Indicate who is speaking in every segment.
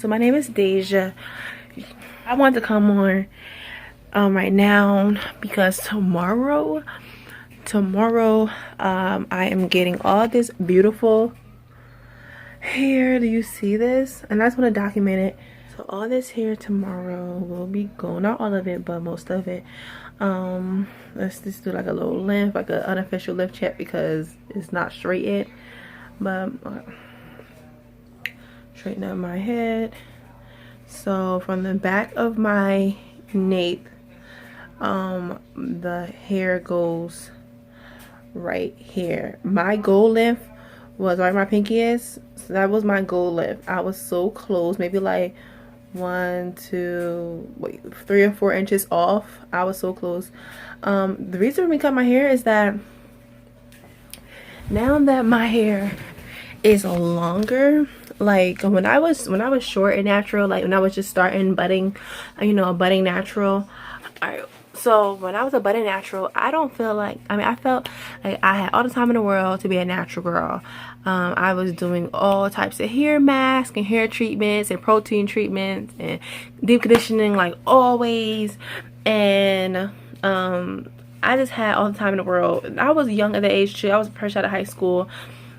Speaker 1: so my name is Dasya. I want to come on right now because tomorrow I am getting all this beautiful hair. Do you see this? And I just want to document it. So all this hair tomorrow will be going, not all of it but most of it. Let's just do like a little length, like an unofficial lift check because it's not straight yet. But straighten up my head. So from the back of my nape, the hair goes right here. My goal length was right where my pinky is. So that was my goal length. I was so close, maybe like 3 or 4 inches off. I was so close. The reason for me cut my hair is that now that my hair is longer, like when I was short and natural, like when I was just starting budding, a budding natural. So when I was a budding natural, I felt like I had all the time in the world to be a natural girl. I was doing all types of hair masks and hair treatments and protein treatments and deep conditioning, like always. And I just had all the time in the world. I was young at the age too. I was fresh out of high school.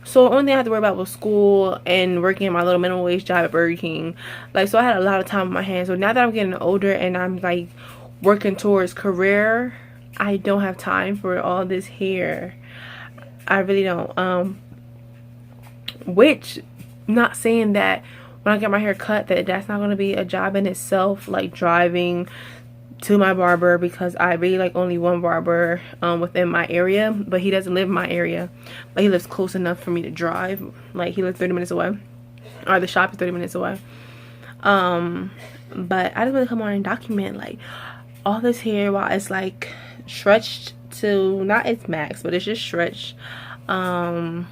Speaker 1: So the only thing I had to worry about was school and working at my little minimum wage job at Burger King. Like, so I had a lot of time on my hands. So now that I'm getting older and I'm like working towards career, I don't have time for all this hair. I really don't. Which, not saying that when I get my hair cut that's not going to be a job in itself, like driving to my barber, because I really like only one barber within my area, but he doesn't live in my area, but he lives close enough for me to drive. Like, he lives 30 minutes away, or the shop is 30 minutes away. But I just want to come on and document like all this hair while it's like stretched to not its max, but it's just stretched, and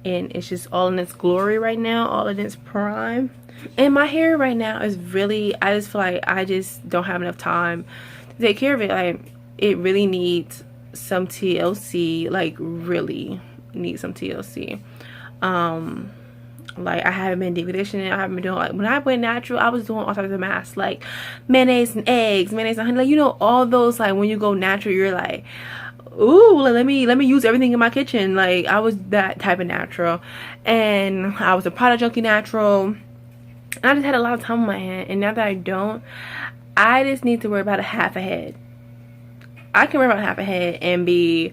Speaker 1: it's just all in its glory right now, all in its prime. And my hair right now is really, I just feel like I just don't have enough time to take care of it. Like, it really needs some TLC, like really needs some TLC. Like, I haven't been deep conditioning. I haven't been doing, like, when I went natural, I was doing all types of masks, like mayonnaise and eggs, mayonnaise and honey, like, all those. Like, when you go natural, you're like, ooh, let me use everything in my kitchen. Like, I was that type of natural. And I was a product junkie natural. I just had a lot of time on my hand, and now that I don't, I just need to worry about a half a head. I can worry about half a head and be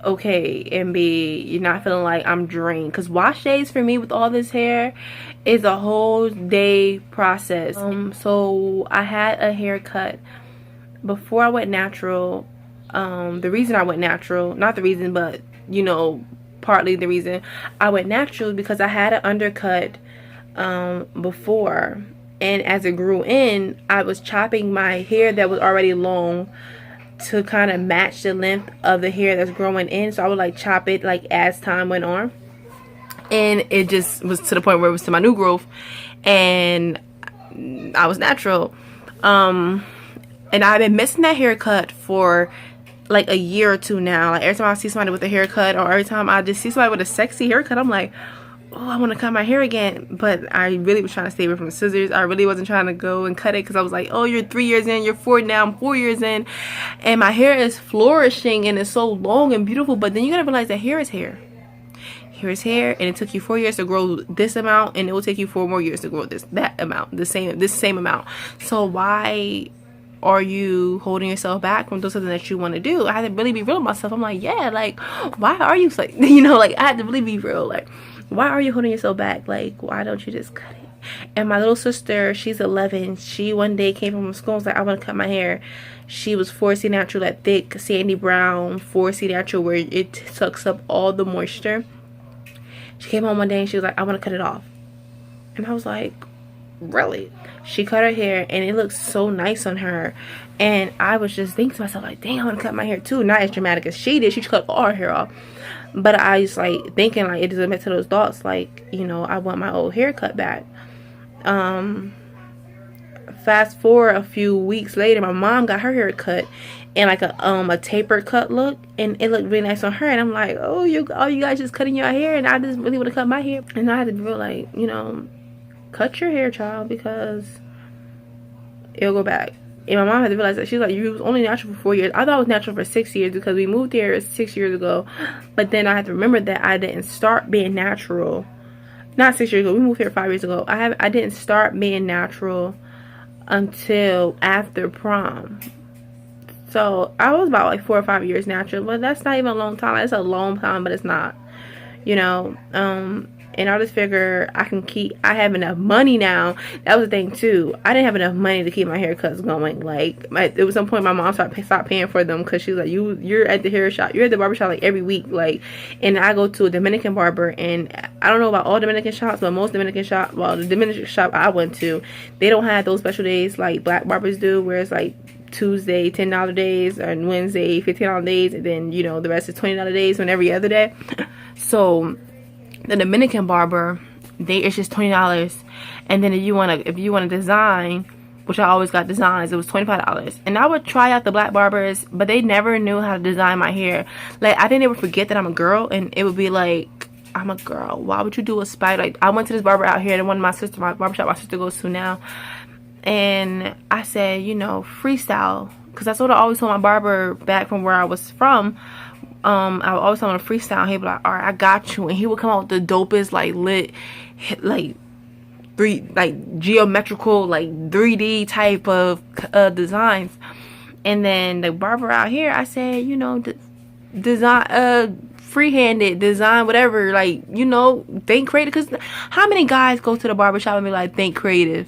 Speaker 1: okay, and you're not feeling like I'm drained. Because wash days for me with all this hair is a whole day process. So I had a haircut before I went natural. The reason I went natural, not the reason, but partly the reason I went natural, because I had an undercut before, and as it grew in, I was chopping my hair that was already long to kind of match the length of the hair that's growing in. So I would like chop it like as time went on, and it just was to the point where it was to my new growth, and I was natural. And I've been missing that haircut for like a year or two now. Like, every time I see somebody with a haircut, or every time I just see somebody with a sexy haircut, I'm like, oh, I want to cut my hair again. But I really was trying to stay away from the scissors. I really wasn't trying to go and cut it, because I was like, oh, you're 3 years in, you're 4 now, I'm 4 years in, and my hair is flourishing and it's so long and beautiful. But then you gotta realize that hair is hair. Hair is hair, and it took you 4 years to grow this amount, and it will take you 4 more years to grow that amount, this same amount. So why are you holding yourself back from doing something that you want to do? I had to really be real with myself. I'm like, yeah, like, why are you like, like, I had to really be real. Like, why are you holding yourself back? Like, why don't you just cut it? And my little sister, she's 11. She one day came from school and was like, I want to cut my hair. She was 4C natural, that thick sandy brown 4C natural, where it sucks up all the moisture. She came home one day and she was like, I want to cut it off. And I was like, really? She cut her hair and it looks so nice on her. And I was just thinking to myself, like, dang, I want to cut my hair too. Not as dramatic as she did. She cut all her hair off. But I was like thinking, like, it doesn't make to those thoughts, like, I want my old haircut back. Fast forward a few weeks later, my mom got her hair cut in like a tapered cut look, and it looked really nice on her. And I'm like, oh, you guys just cutting your hair, and I just really want to cut my hair. And I had to be real, like, cut your hair, child, because it'll go back. And my mom had to realize that. She's like, you was only natural for 4 years. I thought it was natural for 6 years because we moved here 6 years ago. But then I had to remember that I didn't start being natural. Not 6 years ago. We moved here 5 years ago. I didn't start being natural until after prom. So I was about like 4 or 5 years natural. But that's not even a long time. It's a long time, but it's not. You know, and I just figure I have enough money now. That was the thing too. I didn't have enough money to keep my haircuts going. Like, there was some point my mom stopped paying for them because she's like, you're at the hair shop, you're at the barber shop like every week. Like, and I go to a Dominican barber, and I don't know about all Dominican shops, but most Dominican shops, well, the Dominican shop I went to, they don't have those special days like black barbers do, where it's like Tuesday $10 days and Wednesday $15 days, and then, you know, the rest is $20 days on every other day. So the Dominican barber, it's just $20, and then if you want to design, which I always got designs, it was $25. And I would try out the black barbers, but they never knew how to design my hair. Like, I think they would forget that I'm a girl, and it would be like, I'm a girl, why would you do a spider? Like, I went to this barber out here, and one of my barbershop my sister goes to now, and I said, you know, freestyle, because that's what I always told my barber back from where I was from. I would always tell him to freestyle. He'd be like, all right, I got you. And he would come out with the dopest, like, geometrical, like 3D type of designs. And then the barber out here, I said, you know, design, free-handed design, whatever, like, you know, think creative. Because how many guys go to the barbershop and be like, think creative,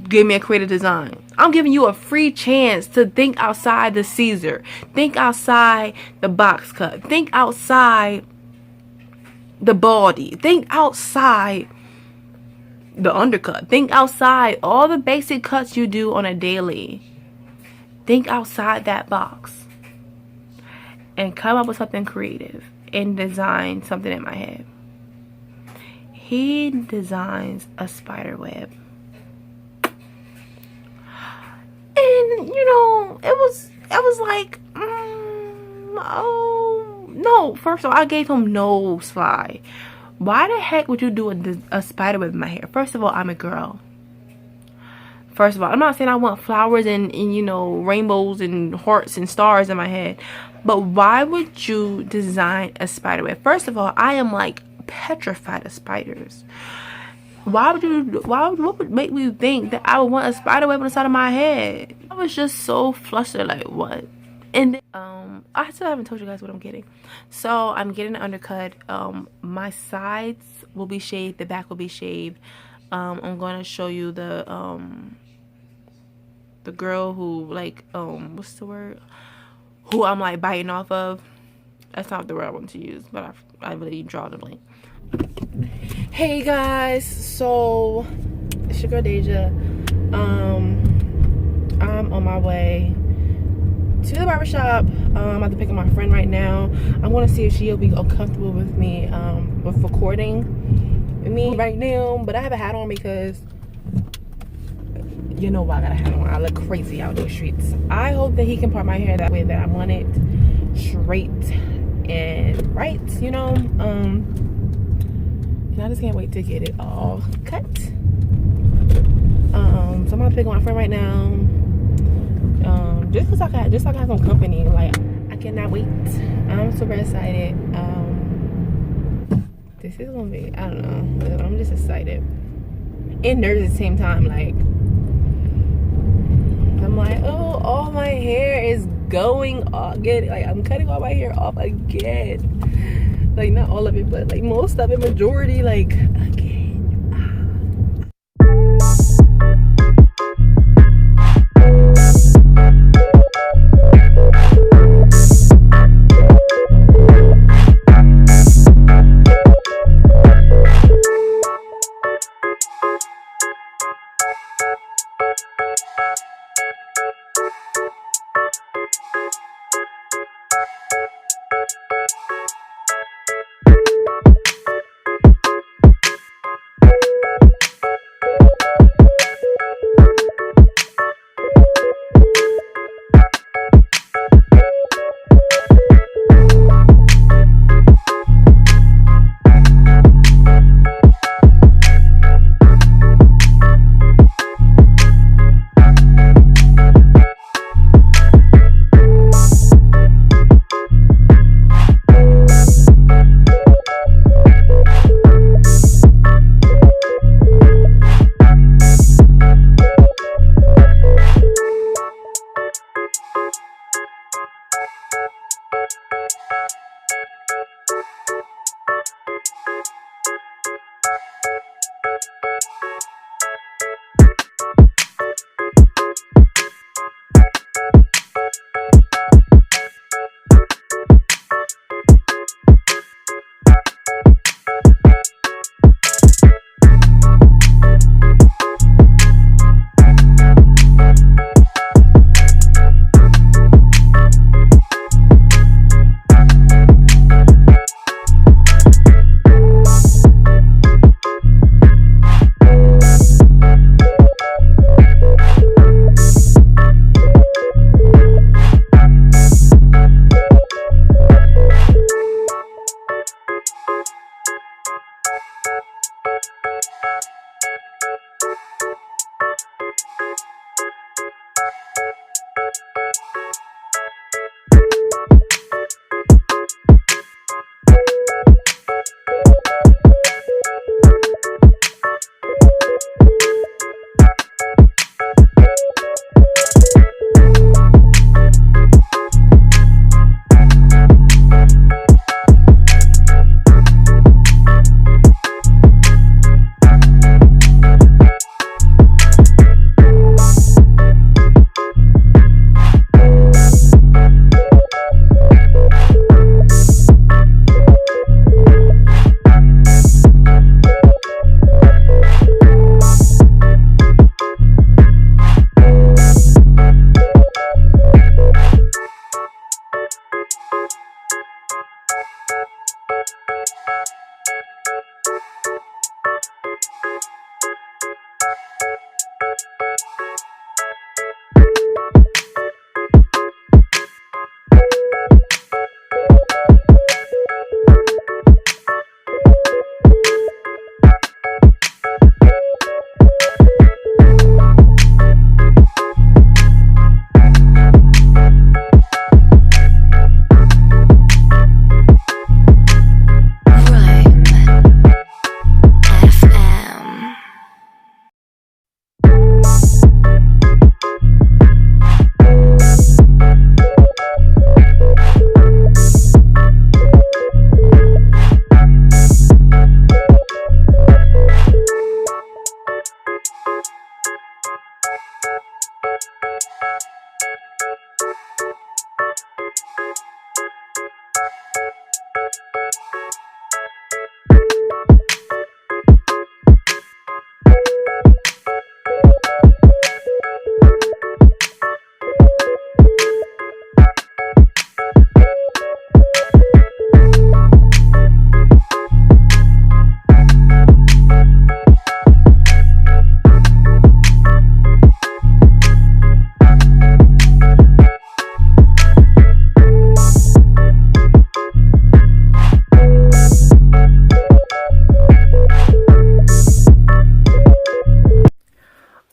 Speaker 1: give me a creative design? I'm giving you a free chance to think outside the Caesar, think outside the box cut, think outside the baldy, think outside the undercut, think outside all the basic cuts you do on a daily. Think outside that box and come up with something creative and design something in my head. He designs a spider web. And, you know, it was like, oh, no. First of all, I gave him no slide. Why the heck would you do a spider web in my hair? First of all, I'm a girl. First of all, I'm not saying I want flowers and you know, rainbows and hearts and stars in my head. But why would you design a spider web? First of all, I am like petrified of spiders. What would make me think that I would want a spider web on the side of my head? I was just so flustered, like, what? And then, I still haven't told you guys what I'm getting. So I'm getting an undercut. My sides will be shaved, the back will be shaved. I'm going to show you the girl who, like, what's the word? Who I'm like biting off of. That's not the word I want to use, but I really draw the blank. Hey guys, so it's your girl Dasya. I'm on my way to the barbershop. I'm about to pick up my friend right now. I'm gonna see if she'll be comfortable with me with recording me right now. But I have a hat on because you know why I got a hat on. I look crazy out in the streets. I hope that he can part my hair that way that I want it, straight and right, you know. And I just can't wait to get it all cut. So I'm gonna pick up my friend right now. Just so I can have some company. Like, I cannot wait. I'm super excited. This is gonna be, I don't know. I'm just excited and nervous at the same time. Like, I'm like, oh, all my hair is going off. Like, I'm cutting all my hair off again. Like, not all of it, but like most of it, majority, like, again.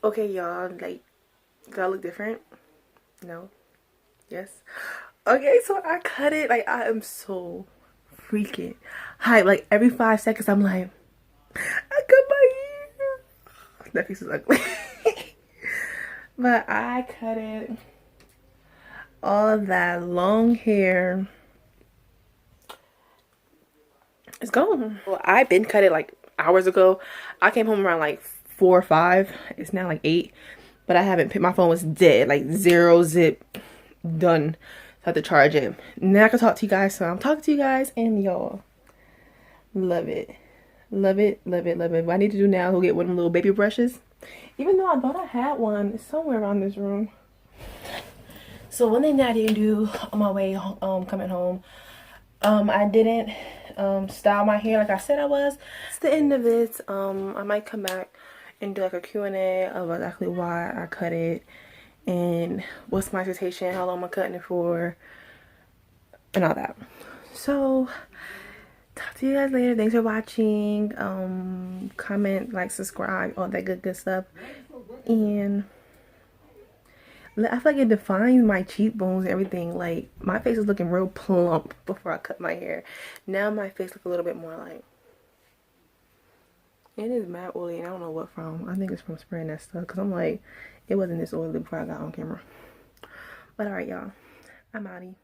Speaker 1: Okay, y'all, like, do I look different? No? Yes? Okay, so I cut it. Like, I am so freaking hype. Like, every 5 seconds, I'm like, I cut my hair. That piece is ugly. But I cut it. All of that long hair is gone. Well, I've been cut it like hours ago. I came home around like 4 or 5. It's now like 8. But I haven't picked, my phone was dead. Like 0 zip. Done. So I have to charge it. Now I can talk to you guys. So I'm talking to you guys and y'all. Love it. Love it. Love it. Love it. What I need to do now is go get one of them little baby brushes. Even though I thought I had one. It's somewhere around this room. So one thing that I didn't do on my way coming home, I didn't style my hair like I said I was. It's the end of it. I might come back and do like a Q&A of exactly why I cut it and what's my expectation, how long I'm cutting it for, and all that. So talk to you guys later. Thanks for watching. Comment, like, subscribe, all that good stuff. And I feel like it defines my cheekbones and everything. Like, my face was looking real plump before I cut my hair. Now my face looks a little bit more like, it is mad oily and I don't know what from. I think it's from spraying that stuff because I'm like, it wasn't this oily before I got on camera. But alright, y'all, I'm outie.